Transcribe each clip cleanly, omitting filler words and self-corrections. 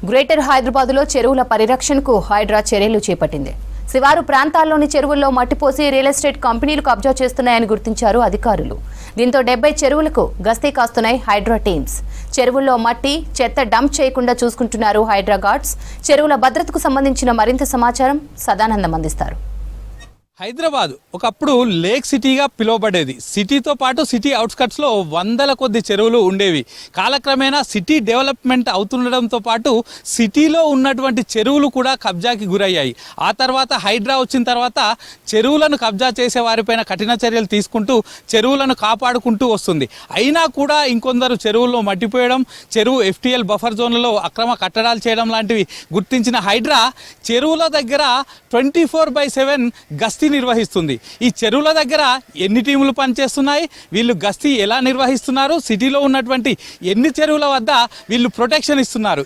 Greater హైదరాబాద్లో చెరువుల పరిరక్షణకు హైడ్రా చర్యలు చేపట్టింది. శివారు ప్రాంతాల్లోని చెరువుల్లో మట్టిపోసి రియల్ ఎస్టేట్ కంపెనీలు కబ్జా చేస్తున్నాయని గుర్తించారు అధికారులు. దీంతో 70 చెరువులకు గస్తీ కాస్తున్నాయి హైడ్రా టీమ్స్. చెరువుల్లో మట్టి, చెత్త డంప్ చేయకుండా చూసుకుంటున్నారు హైడ్రా గార్డ్స్. చెరువుల భద్రతకు సంబంధించిన మరింత సమాచారం సదానందం అందిస్తారు. హైదరాబాద్ ఒకప్పుడు లేక్ సిటీగా పిలువబడేది. సిటీతో పాటు సిటీ అవుట్స్కట్స్లో వందల కొద్ది చెరువులు ఉండేవి. కాలక్రమేణా సిటీ డెవలప్మెంట్ అవుతుండడంతో పాటు సిటీలో ఉన్నటువంటి చెరువులు కూడా కబ్జాకి గురయ్యాయి. ఆ తర్వాత హైడ్రా వచ్చిన తర్వాత చెరువులను కబ్జా చేసే వారిపైన కఠిన చర్యలు తీసుకుంటూ చెరువులను కాపాడుకుంటూ వస్తుంది. అయినా కూడా ఇంకొందరు చెరువుల్లో మట్టిపోయడం, చెరువు FTL బఫర్ జోన్లలో అక్రమ కట్టడాలు చేయడం లాంటివి గుర్తించిన హైడ్రా చెరువుల దగ్గర 24/7 గస్తీ నిర్వహిస్తుంది. ఈ చెరువుల దగ్గర ఎన్ని టీములు పనిచేస్తున్నాయి, వీళ్ళు గస్తీ ఎలా నిర్వహిస్తున్నారు, సిటీలో ఉన్నటువంటి ఎన్ని చెరువుల వద్ద వీళ్ళు ప్రొటెక్షన్ ఇస్తున్నారు.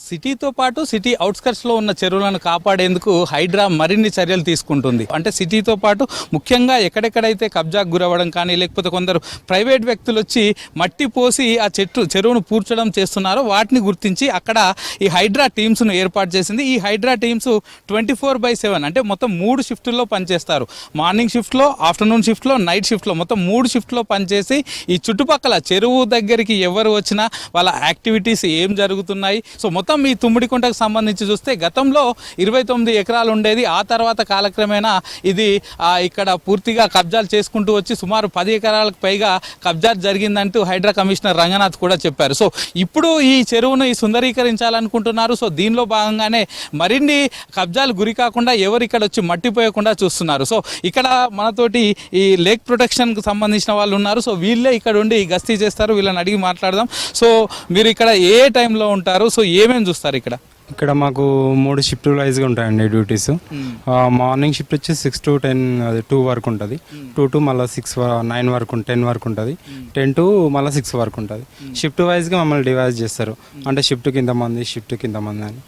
సిటీతో పాటు సిటీ అవుట్స్కట్స్లో ఉన్న చెరువులను కాపాడేందుకు హైడ్రా మరిన్ని చర్యలు తీసుకుంటుంది. అంటే సిటీతో పాటు ముఖ్యంగా ఎక్కడెక్కడైతే కబ్జాకు గురవ్వడం కానీ, లేకపోతే కొందరు ప్రైవేట్ వ్యక్తులు వచ్చి మట్టి పోసి ఆ చెరువును పూడ్చడం చేస్తున్నారో వాటిని గుర్తించి అక్కడ ఈ హైడ్రా టీమ్స్ను ఏర్పాటు చేసింది. ఈ హైడ్రా టీమ్స్ 24/7 అంటే మొత్తం 3 షిఫ్టుల్లో పనిచేస్తారు. మార్నింగ్ షిఫ్ట్లో, ఆఫ్టర్నూన్ షిఫ్ట్లో, నైట్ షిఫ్ట్లో మొత్తం 3 షిఫ్ట్లో పనిచేసి ఈ చుట్టుపక్కల చెరువు దగ్గరికి ఎవరు వచ్చినా వాళ్ళ యాక్టివిటీస్ ఏం జరుగుతున్నాయి. సో మొత్తం ఈ తుమ్మిడికుంటకు సంబంధించి చూస్తే గతంలో 29 ఎకరాలు ఉండేది. ఆ తర్వాత కాలక్రమేణా ఇది ఇక్కడ పూర్తిగా కబ్జాలు చేసుకుంటూ వచ్చి సుమారు 10 ఎకరాలకు పైగా కబ్జా జరిగిందంటూ హైడ్రా కమిషనర్ రంగనాథ్ కూడా చెప్పారు. సో ఇప్పుడు ఈ చెరువును సుందరీకరించాలనుకుంటున్నారు. సో దీనిలో భాగంగానే మరిన్ని కబ్జాలు గురి కాకుండా ఎవరు ఇక్కడ వచ్చి మట్టిపోయకుండా చూస్తున్నారు. సో ఇక్కడ మనతోటి ఈ లేక్ ప్రొటెక్షన్కి సంబంధించిన వాళ్ళు ఉన్నారు. సో వీళ్ళే ఇక్కడ ఉండి గస్తీ చేస్తారు. వీళ్ళని అడిగి మాట్లాడదాం. సో మీరు ఇక్కడ ఏ టైంలో ఉంటారు, సో ఏమేమి చూస్తారు ఇక్కడ? ఇక్కడ మాకు 3 షిఫ్ట్ వైజ్గా ఉంటాయండి డ్యూటీస్. మార్నింగ్ షిఫ్ట్ వచ్చి 6 to 10 అది 2 వరకు ఉంటుంది. 2 to మళ్ళీ 9 వరకు 10 వరకు ఉంటుంది. 10 to మళ్ళీ 6 వరకు ఉంటుంది. షిఫ్ట్ వైజ్గా మమ్మల్ని డివైజ్ చేస్తారు. అంటే షిఫ్ట్కి ఇంతమంది, షిఫ్ట్కి ఇంతమంది అని.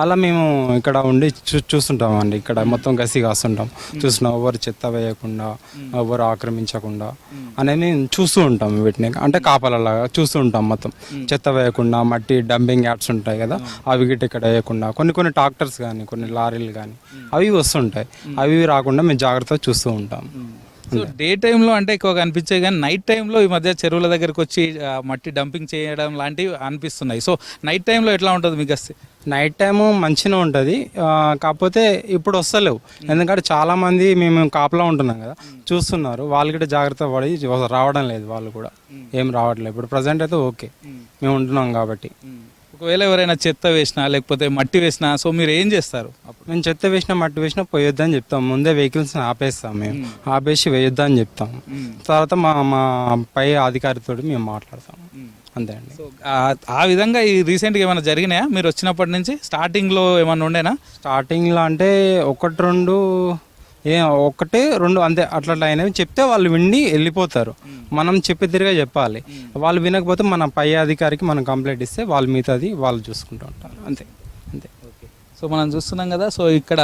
అలా మేము ఇక్కడ ఉండి చూస్తుంటాం అండి. ఇక్కడ మొత్తం గసి కాస్తుంటాం, చూస్తున్నాం ఎవరు చెత్త వేయకుండా, ఎవరు ఆక్రమించకుండా అనేది మేము చూస్తూ ఉంటాం. వీటిని అంటే కాపలలాగా చూస్తూ ఉంటాం. మొత్తం చెత్త వేయకుండా, మట్టి డంపింగ్ యార్డ్స్ ఉంటాయి కదా, అవి గిట్ట ఇక్కడ వేయకుండా, కొన్ని ట్రాక్టర్స్ కానీ, కొన్ని లారీలు కానీ అవి వస్తుంటాయి. అవి రాకుండా మేము జాగ్రత్తగా చూస్తూ ఉంటాం. సో డే టైంలో అంటే ఎక్కువ కనిపించాయి, కానీ నైట్ టైంలో ఈ మధ్య చెరువుల దగ్గరకు వచ్చి మట్టి డంపింగ్ చేయడం లాంటివి అనిపిస్తున్నాయి. సో నైట్ టైంలో ఎట్లా ఉంటుంది మీకు? నైట్ టైము మంచిగా ఉంటుంది, కాకపోతే ఇప్పుడు వస్తలేవు. ఎందుకంటే చాలామంది మేము కాపలా ఉంటున్నాం కదా, చూస్తున్నారు. వాళ్ళు కూడా జాగ్రత్త పడి రావడం లేదు. వాళ్ళు కూడా ఏం రావట్లేదు. ఇప్పుడు ప్రజెంట్ అయితే ఓకే, మేము ఉంటున్నాం కాబట్టి. ఒకవేళ ఎవరైనా చెత్త వేసినా లేకపోతే మట్టి వేసినా సో మీరు ఏం చేస్తారు? మేము చెత్త వేసినా, మట్టి వేసినా పోయొద్దని చెప్తాం. ముందే వెహికల్స్ ఆపేస్తాం. మేము ఆపేసి వేయొద్దని చెప్తాం. తర్వాత మా పై అధికారితో మేము మాట్లాడతాం. అంతే అండి. సో ఆ విధంగా ఈ రీసెంట్గా ఏమైనా జరిగినాయా మీరు వచ్చినప్పటి నుంచి? స్టార్టింగ్లో ఏమైనా ఉండేనా? స్టార్టింగ్లో అంటే 1-2 అంతే అట్లా అయినవి చెప్తే వాళ్ళు విని వెళ్ళిపోతారు. మనం తిరిగా చెప్పాలి. వాళ్ళు వినకపోతే మన పై అధికారికి మనం కంప్లైంట్ ఇస్తే వాళ్ళు మిగతాది వాళ్ళు చూసుకుంటూ ఉంటారు. అంతే. సో మనం చూస్తున్నాం కదా. సో ఇక్కడ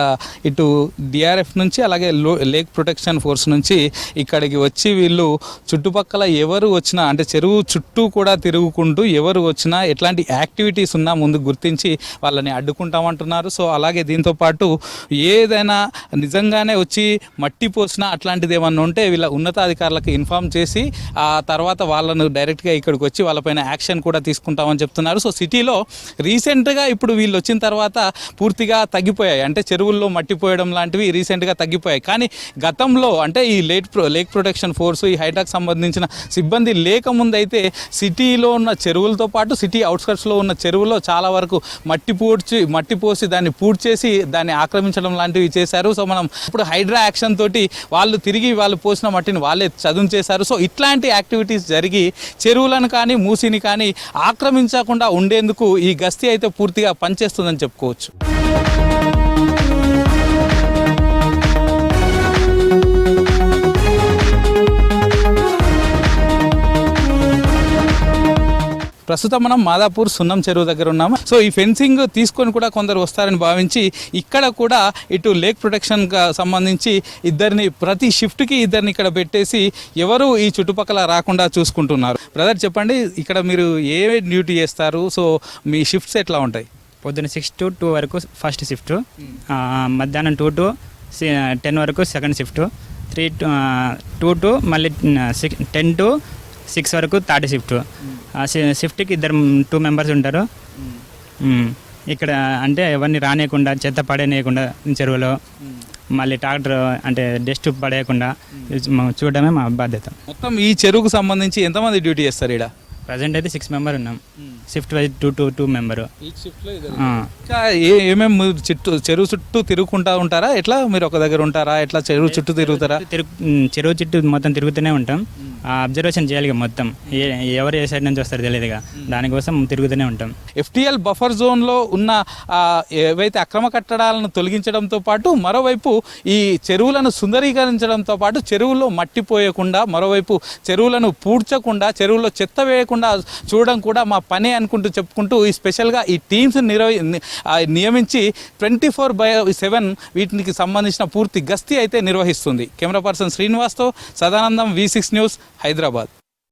ఇటు DRF నుంచి అలాగే లేక్ ప్రొటెక్షన్ ఫోర్స్ నుంచి ఇక్కడికి వచ్చి వీళ్ళు చుట్టుపక్కల ఎవరు వచ్చినా, అంటే చెరువు చుట్టూ కూడా తిరుగుకుంటూ ఎవరు వచ్చినా ఎట్లాంటి యాక్టివిటీస్ ఉన్నా ముందు గుర్తించి వాళ్ళని అడ్డుకుంటామంటున్నారు. సో అలాగే దీంతోపాటు ఏదైనా నిజంగానే వచ్చి మట్టి పోసినా అట్లాంటిది ఏమన్నా ఉంటే వీళ్ళ ఉన్నతాధికారులకు ఇన్ఫామ్ చేసి ఆ తర్వాత వాళ్ళను డైరెక్ట్గా ఇక్కడికి వచ్చి వాళ్ళపైన యాక్షన్ కూడా తీసుకుంటామని చెప్తున్నారు. సో సిటీలో రీసెంట్గా ఇప్పుడు వీళ్ళు వచ్చిన తర్వాత పూర్తిగా తగ్గిపోయాయి. అంటే చెరువుల్లో మట్టిపోయడం లాంటివి రీసెంట్గా తగ్గిపోయాయి. కానీ గతంలో అంటే ఈ లేక్ ప్రొటెక్షన్ ఫోర్స్, ఈ హైడ్రాకి సంబంధించిన సిబ్బంది లేకముందు అయితే సిటీలో ఉన్న చెరువులతో పాటు సిటీ అవుట్స్కట్స్లో ఉన్న చెరువులో చాలా వరకు మట్టి పోసి దాన్ని పూడ్చేసి దాన్ని ఆక్రమించడం లాంటివి చేశారు. సో మనం ఇప్పుడు హైడ్రా యాక్షన్ తోటి వాళ్ళు పోసిన మట్టిని వాళ్ళే చదును చేశారు. సో ఇట్లాంటి యాక్టివిటీస్ జరిగి చెరువులను కానీ మూసిని కానీ ఆక్రమించకుండా ఉండేందుకు ఈ గస్తీ అయితే పూర్తిగా పనిచేస్తుందని చెప్పుకోవచ్చు. ప్రస్తుతం మనం మాదాపూర్ సున్నం చెరువు దగ్గర ఉన్నాము. సో ఈ ఫెన్సింగ్ తీసుకొని కూడా కొందరు వస్తారని భావించి ఇక్కడ కూడా ఇటు లేక్ ప్రొటెక్షన్ సంబంధించి ప్రతి షిఫ్ట్కి ఇద్దరిని ఇక్కడ పెట్టేసి ఎవరు ఈ చుట్టుపక్కల రాకుండా చూసుకుంటున్నారు. బ్రదర్ చెప్పండి, ఇక్కడ మీరు ఏ డ్యూటీ చేస్తారు? సో మీ షిఫ్ట్స్ ఎట్లా ఉంటాయి? పొద్దున్న 6 to 2 వరకు ఫస్ట్ షిఫ్ట్, మధ్యాహ్నం 2 to 10 వరకు సెకండ్ షిఫ్ట్, 2 to మళ్ళీ 10 to 6 వరకు థర్డ్ షిఫ్ట్. షిఫ్ట్కి 2 మెంబర్స్ ఉంటారు. ఇక్కడ అంటే ఎవరిని రానియకుండా, చెత్త పడేయకుండా చెరువులో, మళ్ళీ ట్రాక్టర్ అంటే డస్ట్ పడేయకుండా చూడడమే మా బాధ్యత. మొత్తం ఈ చెరువుకు సంబంధించి ఎంతమంది డ్యూటీ చేస్తారు ఇక్కడ? ప్రజెంట్ అయితే 6 మెంబర్ ఉన్నాం. Shift wise 2 member. ఇంకా ఏమేమి చెరువు చుట్టూ తిరుగుకుంటా ఉంటారా? ఎట్లా మీరు ఒక దగ్గర ఉంటారా? ఎట్లా చెరువు చుట్టూ తిరుగుతారా? చెరువు చుట్టూ మొత్తం తిరుగుతూనే ఉంటాం. అబ్జర్వేషన్ చేయాలి మొత్తం, ఎవరు ఏ సైడ్ నుంచి వస్తారో తెలియదుగా, దానికోసం తిరుగుతూనే ఉంటాం. FTL బఫర్ జోన్లో ఉన్న ఏవైతే అక్రమ కట్టడాలను తొలగించడంతో పాటు మరోవైపు ఈ చెరువులను సుందరీకరించడంతో పాటు చెరువుల్లో మట్టిపోయకుండా, మరోవైపు చెరువులను పూడ్చకుండా, చెరువుల్లో చెత్త వేయకుండా చూడడం కూడా మా పని అనుకుంటూ చెప్పుకుంటూ ఈ స్పెషల్గా ఈ టీమ్స్ నియమించి 24/7 వీటికి సంబంధించిన పూర్తి గస్తీ అయితే నిర్వహిస్తుంది. కెమెరా పర్సన్ శ్రీనివాస్తో సదానందం, V6 న్యూస్, హైదరాబాద్.